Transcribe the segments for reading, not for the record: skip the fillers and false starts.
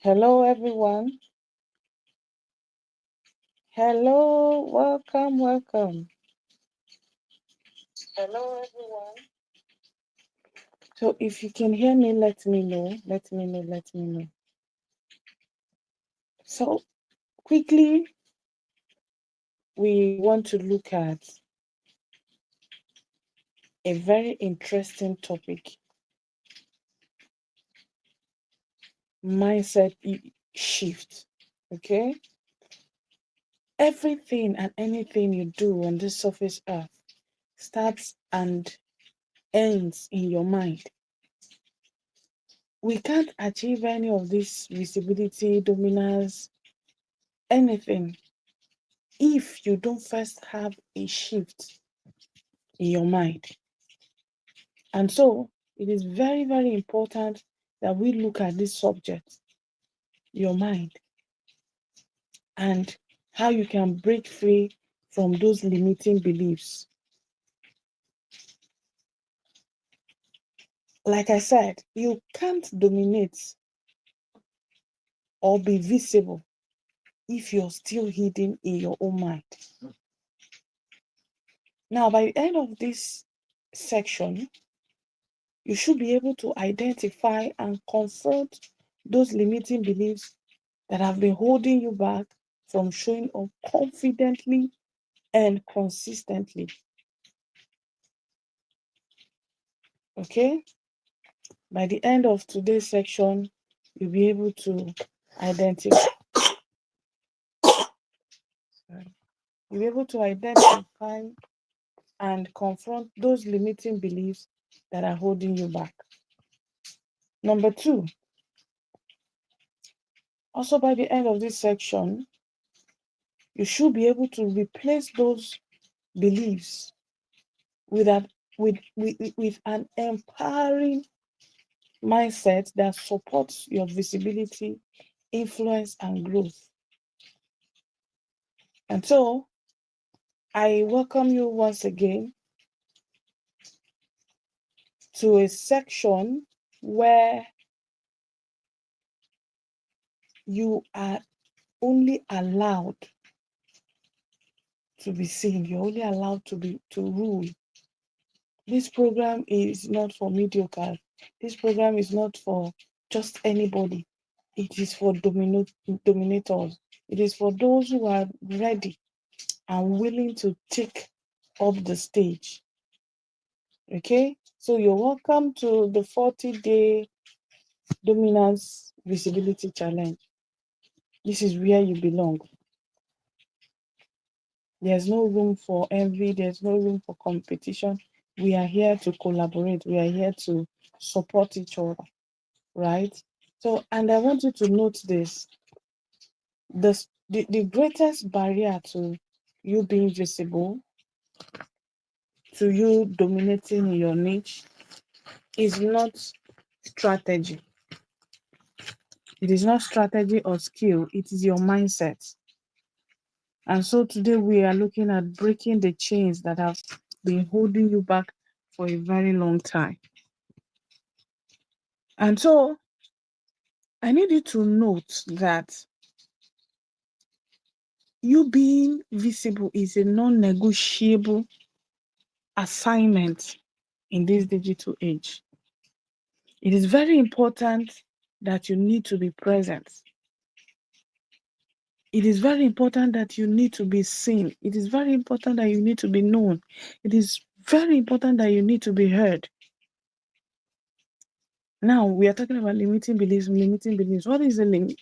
Hello, everyone. Hello, welcome. Hello, everyone. So, if you can hear me, let me know. Let me know. So, quickly, we want to look at a very interesting topic, mindset shift. Okay? Everything and anything you do on this surface earth starts and ends in your mind. We can't achieve any of this visibility, dominance, anything if you don't first have a shift in your mind. And so it is very, very important that we look at this subject, your mind, and how you can break free from those limiting beliefs. Like I said, you can't dominate or be visible if you're still hidden in your own mind. Now, by the end of this section, you should be able to identify and confront those limiting beliefs that have been holding you back from showing up confidently and consistently. Okay? By the end of today's section, you'll be able to identify. You'll be able to identify and confront those limiting beliefs that are holding you back. Number two, also by the end of this section, you should be able to replace those beliefs with with an empowering mindset that supports your visibility, influence, and growth. And so, I welcome you once again to a section where you are only allowed to be seen, you're only allowed to rule. This program is not for mediocre. This program is not for just anybody. It is for dominators. It is for those who are ready and willing to take up the stage. Okay? So you're welcome to the 40-day dominance visibility challenge. This is where you belong. There's no room for envy. There's no room for competition. We are here to collaborate. We are here to support each other, right? So, and I want you to note this. The greatest barrier to you being visible, to you dominating in your niche, is not strategy. It is not strategy or skill. It is your mindset. And so today we are looking at breaking the chains that have been holding you back for a very long time. And so I need you to note that you being visible is a non-negotiable assignment in this digital age. It is very important that you need to be present. It is very important that you need to be seen. It is very important that you need to be known. It is very important that you need to be heard. Now we are talking about limiting beliefs. Limiting beliefs. What is a limit?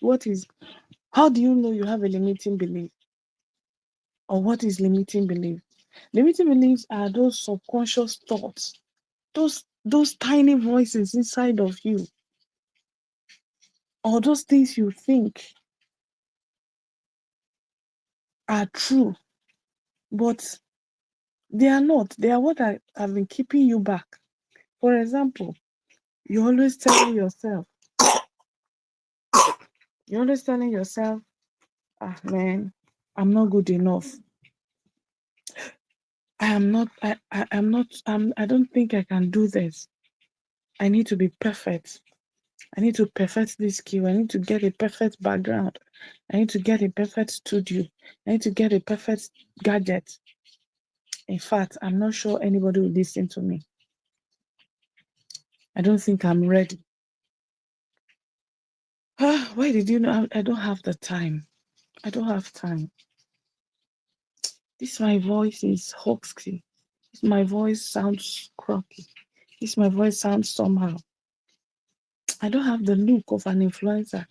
How do you know you have a limiting belief? Or what is limiting belief? Limiting beliefs are those subconscious thoughts, those tiny voices inside of you, or those things you think are true, but they are not. They are what have been keeping you back. For example, you're always telling yourself, ah man, I'm not good enough. I don't think I can do this. I need to be perfect. I need to perfect this skill. I need to get a perfect background. I need to get a perfect studio. I need to get a perfect gadget. In fact, I'm not sure anybody will listen to me. I don't think I'm ready. Why did you know? I don't have the time. I don't have time. This my voice is husky. This my voice sounds croaky. This my voice sounds somehow. I don't have the look of an influencer,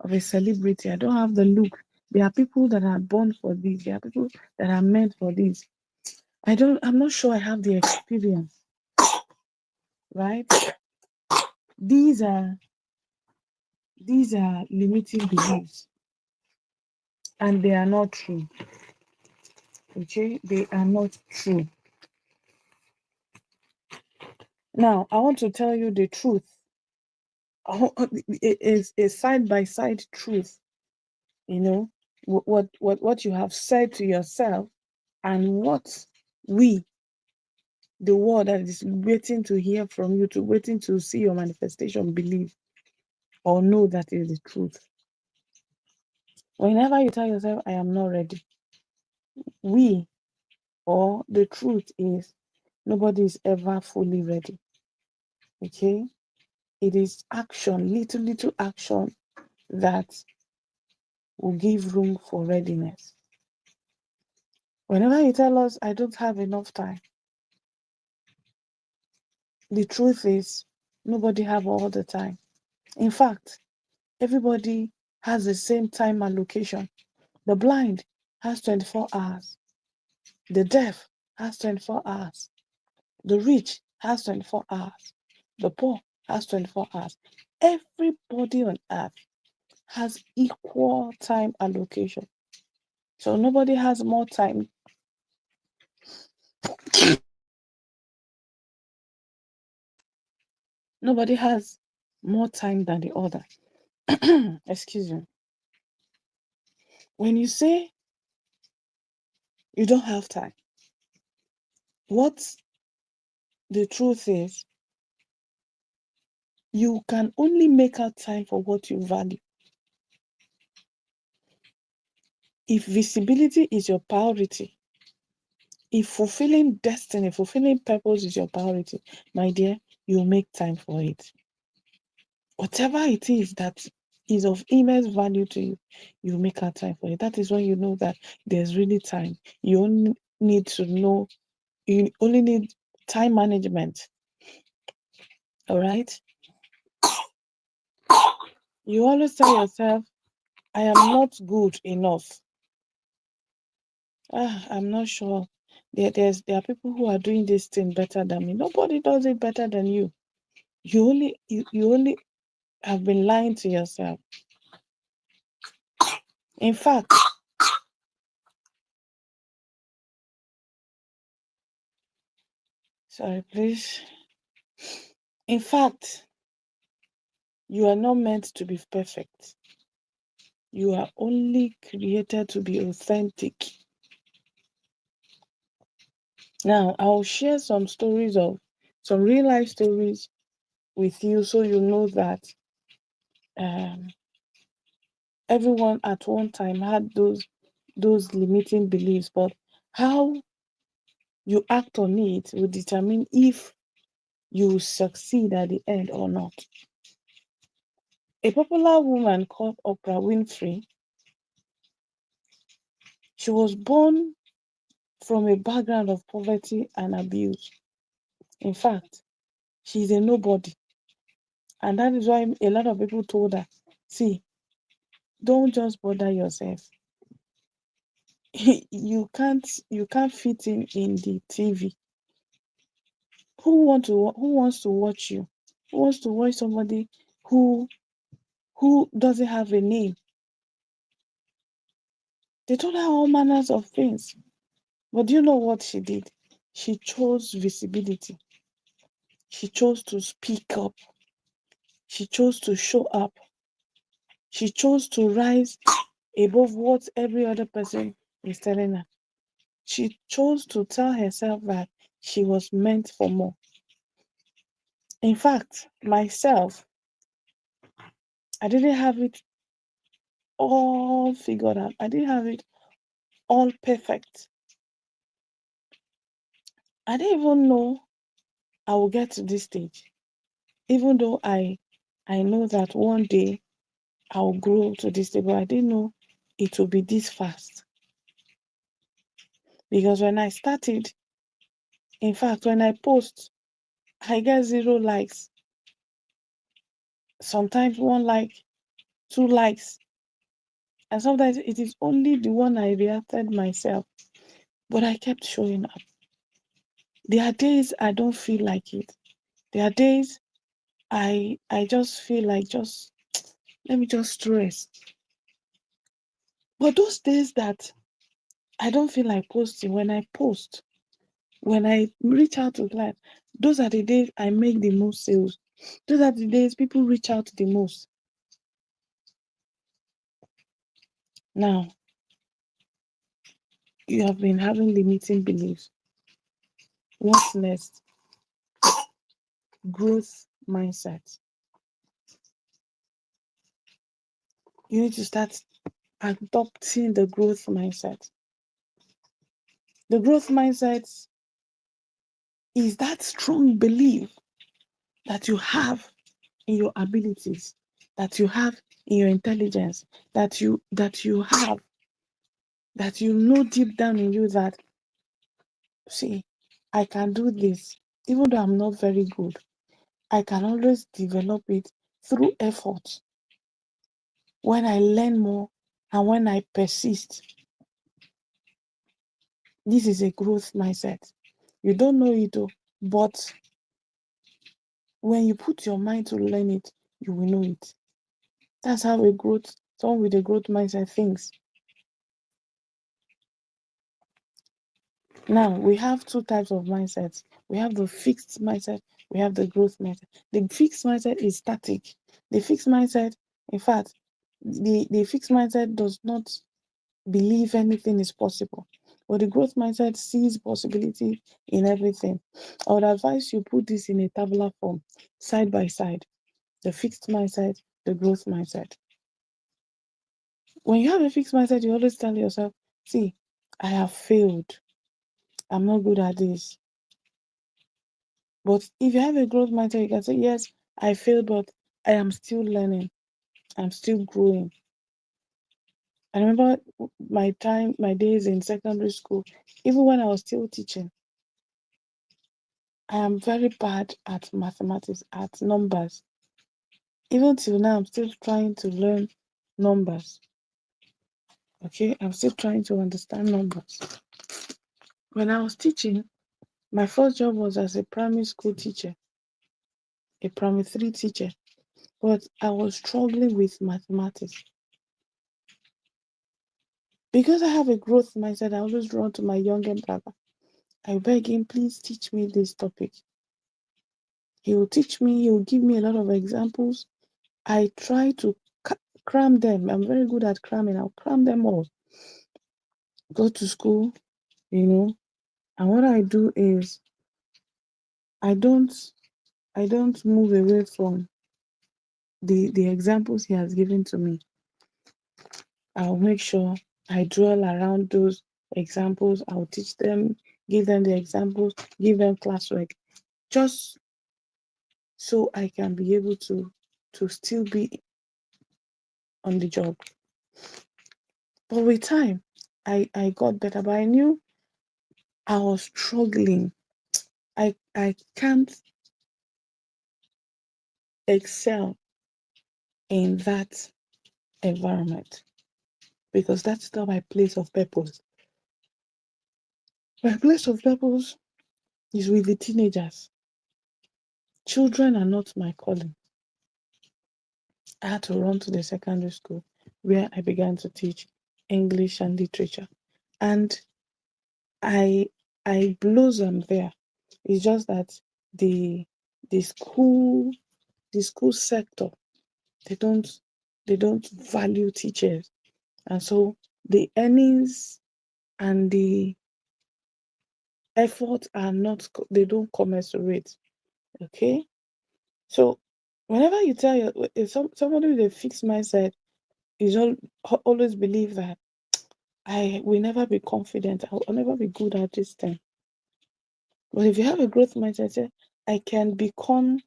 of a celebrity. I don't have the look. There are people that are born for this. There are people that are meant for this. I'm not sure I have the experience. Right? These are limiting beliefs. And they are not true. Okay? They are not true. Now, I want to tell you the truth. It is a side-by-side truth. You know, what you have said to yourself and what we, the world that is waiting to hear from you, to waiting to see your manifestation, believe or know that is the truth. Whenever you tell yourself, I am not ready, or the truth is, nobody is ever fully ready. Okay? It is action, little action that will give room for readiness. Whenever you tell us, I don't have enough time, the truth is, nobody have all the time. In fact, everybody has the same time allocation. The blind has 24 hours. The deaf has 24 hours. The rich has 24 hours. The poor has 24 hours. Everybody on earth has equal time allocation. So nobody has more time. Nobody has more time than the other. Excuse me. When you say you don't have time, what the truth is, you can only make out time for what you value. If visibility is your priority, if fulfilling destiny, fulfilling purpose is your priority, my dear, you'll make time for it. Whatever it is that is of immense value to you, you make out time for it. That is when you know that there's really time. You only need to know, you only need time management. All right? You always tell yourself, I am not good enough. I'm not sure. There are people who are doing this thing better than me. Nobody does it better than you. You only have been lying to yourself. In fact, sorry, please. In fact, you are not meant to be perfect. You are only created to be authentic. Now, I'll share some real life stories with you so you know that everyone at one time had those limiting beliefs, but how you act on it will determine if you succeed at the end or not. A popular woman called Oprah Winfrey, she was born from a background of poverty and abuse. In fact, she's a nobody. And that is why a lot of people told her, see, don't just bother yourself. you can't fit in the TV. Who wants to watch you? Who wants to watch somebody who doesn't have a name? They told her all manners of things. But do you know what she did? She chose visibility. She chose to speak up. She chose to show up. She chose to rise above what every other person is telling her. She chose to tell herself that she was meant for more. In fact, myself, I didn't have it all figured out. I didn't have it all perfect. I didn't even know I will get to this stage. Even though I know that one day I'll grow to this stage, but I didn't know it will be this fast. Because when I started, in fact, when I post, I get 0 likes. Sometimes 1 like, 2 likes. And sometimes it is only the one I reacted myself. But I kept showing up. There are days I don't feel like it. There are days I just feel like let me just rest. But those days that I don't feel like posting, when I post, when I reach out to clients, those are the days I make the most sales. Those are the days people reach out the most. Now, you have been having limiting beliefs. What's next? Growth mindset. You need to start adopting the growth mindset. The growth mindset is that strong belief that you have in your abilities, that you have in your intelligence, that you have, that you know deep down in you that, see, I can do this. Even though I'm not very good, I can always develop it through effort. When I learn more and when I persist, this is a growth mindset. You don't know it though, but when you put your mind to learn it, you will know it. That's how someone with a growth mindset thinks. Now, we have 2 types of mindsets. We have the fixed mindset, we have the growth mindset. The fixed mindset is static. The fixed mindset, in fact, the fixed mindset does not believe anything is possible. But the growth mindset sees possibility in everything. I would advise you put this in a tabular form, side by side. The fixed mindset, the growth mindset. When you have a fixed mindset, you always tell yourself, see, I have failed. I'm not good at this. But if you have a growth mindset, you can say, yes, I failed, but I am still learning. I'm still growing. I remember my days in secondary school, even when I was still teaching, I am very bad at mathematics, at numbers. Even till now, I'm still trying to learn numbers. Okay, I'm still trying to understand numbers. When I was teaching, my first job was as a primary school teacher, a primary 3 teacher, but I was struggling with mathematics. Because I have a growth mindset, I always run to my younger brother. I beg him, please teach me this topic. He will teach me, he will give me a lot of examples. I try to cram them. I'm very good at cramming. I'll cram them all. Go to school, and what I do is I don't move away from the examples he has given to me. I'll make sure I dwell around those examples. I'll teach them, give them the examples, give them classwork, just so I can be able to still be on the job. But with time, I got better, but I knew I was struggling. I can't excel in that environment because that's not my place of purpose. My place of purpose is with the teenagers. Children are not my calling. I had to run to the secondary school where I began to teach English and literature. And I blossom there. It's just that the school sector, they don't value teachers. And so the earnings and the effort are not, they don't commensurate. Okay? So Whenever you tell your if somebody with a fixed mindset is always believe that I will never be confident, I'll never be good at this thing. But if you have a growth mindset, say, I can become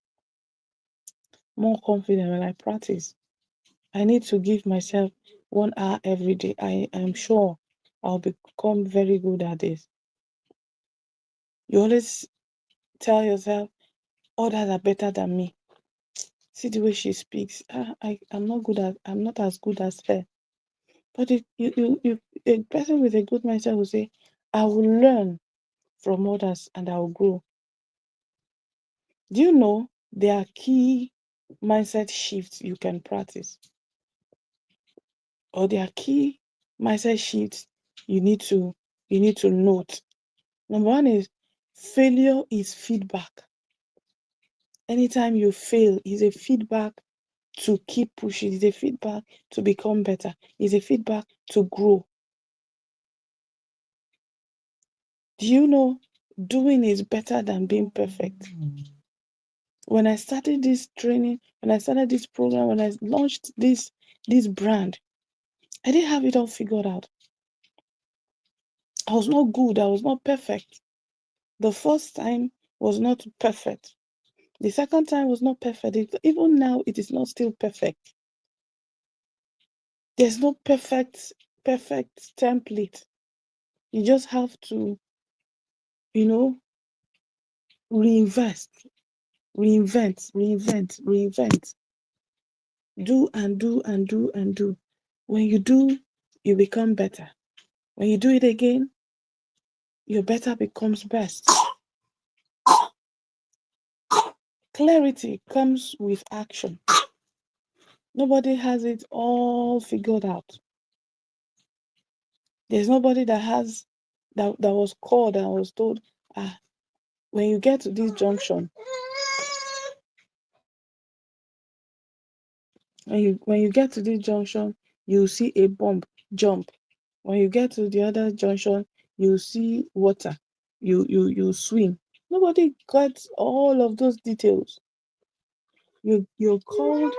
more confident when I practice. I need to give myself 1 hour every day. I am sure I'll become very good at this. You always tell yourself, others are better than me. See the way she speaks. I'm not as good as her. But a person with a good mindset will say, I will learn from others and I will grow. Do you know there are key mindset shifts you can practice? Or there are key mindset shifts you need to note. Number one is failure is feedback. Anytime you fail is a feedback to keep pushing, is a feedback to become better, is a feedback to grow. Do you know doing is better than being perfect? When I started this training, when I started this program, when I launched this brand, I didn't have it all figured out. I was not good. I was not perfect. The first time was not perfect. The second time was not perfect. Even now, it is not still perfect. There's no perfect template. You just have to, reinvent. Do and do and do and do. When you do, you become better. When you do it again, your better becomes best. Clarity comes with action. Nobody has it all figured out. There's nobody that was called and was told, when you get to this junction, when you get to this junction, you see a bump, jump. When you get to the other junction, you see water, you swim. Nobody got all of those details. You're called.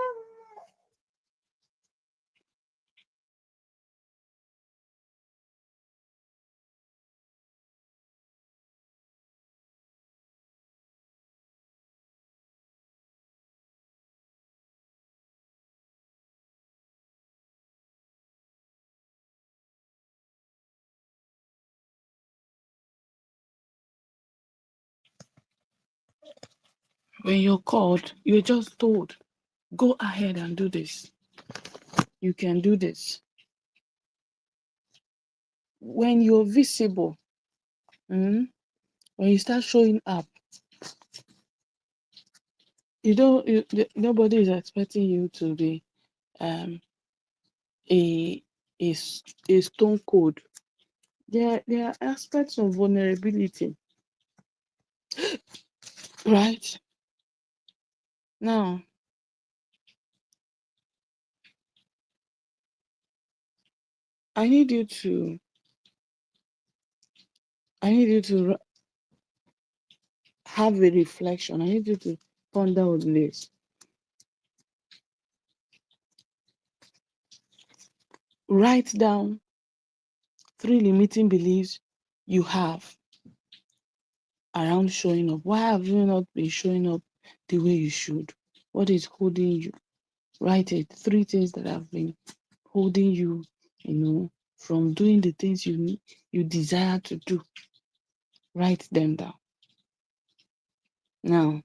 When you're called, you're just told, go ahead and do this. You can do this. When you're visible, when you start showing up, nobody is expecting you to be um, a, a stone cold. There are aspects of vulnerability, right? Now, I need you to have a reflection. I need you to ponder on this. Write down 3 limiting beliefs you have around showing up. Why have you not been showing up the way you should? What is holding you? Write it. 3 things that have been holding you, from doing the things you desire to do. Write them down. Now,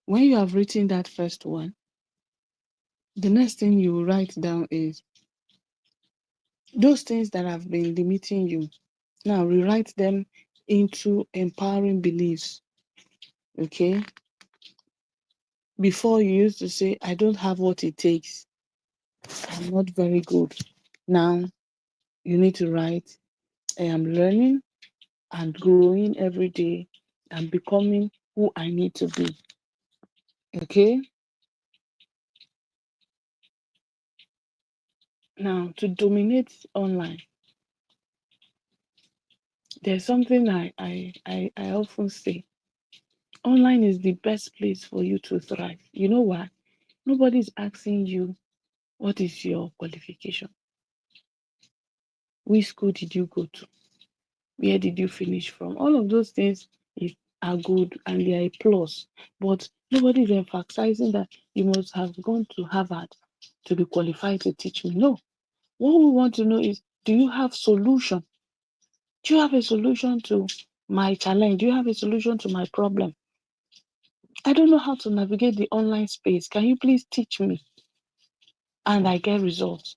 when you have written that first one, the next thing you write down is those things that have been limiting you. Now, rewrite them into empowering beliefs. Okay? Before you used to say, I don't have what it takes. I'm not very good. Now, you need to write, I am learning and growing every day and becoming who I need to be. Okay? Now, to dominate online, there's something I often say. Online is the best place for you to thrive. You know why? Nobody is asking you, what is your qualification? Which school did you go to? Where did you finish from? All of those things are good and they are a plus. But nobody is emphasizing that you must have gone to Harvard to be qualified to teach me. No. What we want to know is, do you have solution? Do you have a solution to my challenge? Do you have a solution to my problem? I don't know how to navigate the online space. Can you please teach me? And I get results.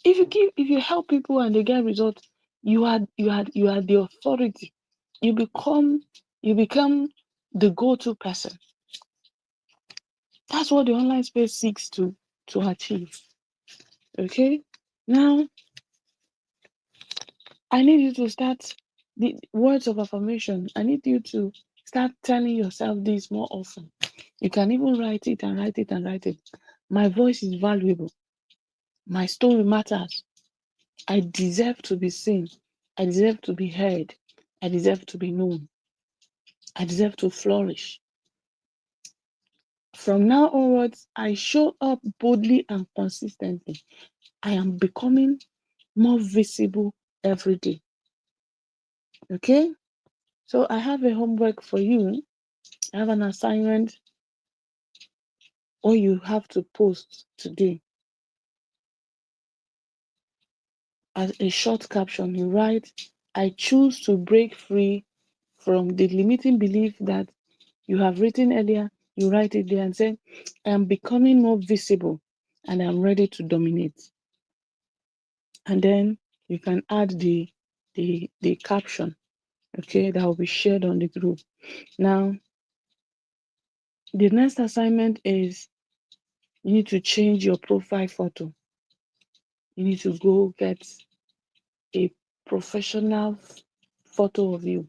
If you help people and they get results, you are the authority. You become the go-to person. That's what the online space seeks to achieve. Okay? Now, I need you to start the words of affirmation. I need you to start telling yourself this more often. You can even write it and write it and write it. My voice is valuable. My story matters. I deserve to be seen. I deserve to be heard. I deserve to be known. I deserve to flourish. From now onwards, I show up boldly and consistently. I am becoming more visible every day. Okay? So I have a homework for you. I have an assignment or you have to post today. As a short caption, you write, I choose to break free from the limiting belief that you have written earlier. You write it there and say, I am becoming more visible and I'm ready to dominate. And then you can add the caption, okay, that will be shared on the group. Now, the next assignment is you need to change your profile photo. You need to go get a professional photo of you,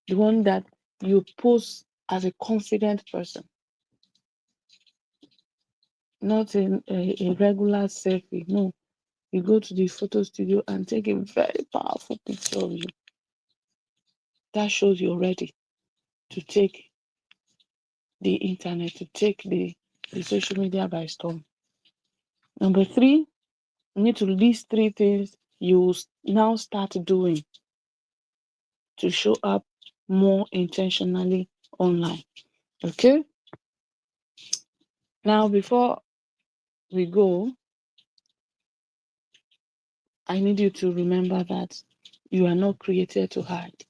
the one that you post as a confident person, not a regular selfie. No, you go to the photo studio and take a very powerful picture of you. That shows you're ready to take the internet, to take the social media by storm. Number 3, you need to list 3 things you now start doing to show up more intentionally online. Okay? Now, before we go, I need you to remember that you are not created to hide.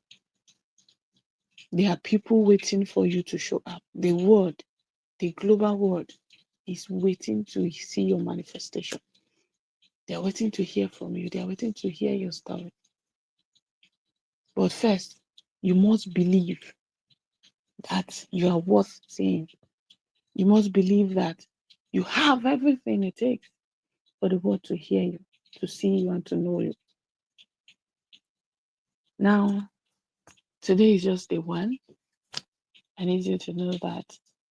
There are people waiting for you to show up. The world, the global world, is waiting to see your manifestation. They are waiting to hear from you. They are waiting to hear your story. But first, you must believe that you are worth seeing. You must believe that you have everything it takes for the world to hear you, to see you, and to know you. Now, today is just day 1. I need you to know that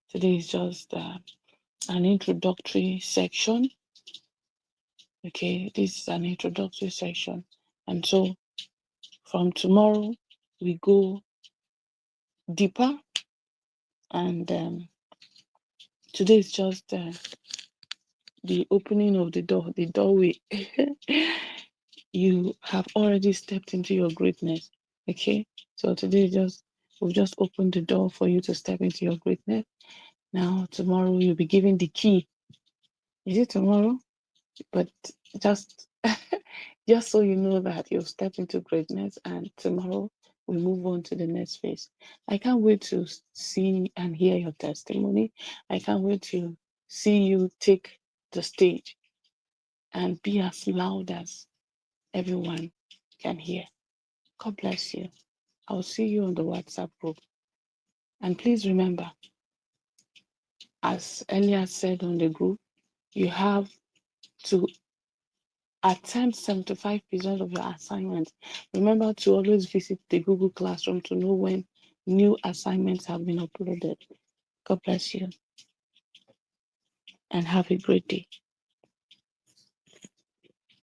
today is just an introductory section. Okay, this is an introductory section. And so from tomorrow, we go deeper. And today is just the opening of the door, the doorway. You have already stepped into your greatness. Okay, so today we've just opened the door for you to step into your greatness. Now tomorrow you'll be given the key. Is it tomorrow? But just just so you know that you've stepped into greatness, and tomorrow we move on to the next phase. I can't wait to see and hear your testimony. I can't wait to see you take the stage and be as loud as everyone can hear. God bless you. I'll see you on the WhatsApp group. And please remember, as Elias said on the group, you have to attempt 75% of your assignments. Remember to always visit the Google Classroom to know when new assignments have been uploaded. God bless you and have a great day.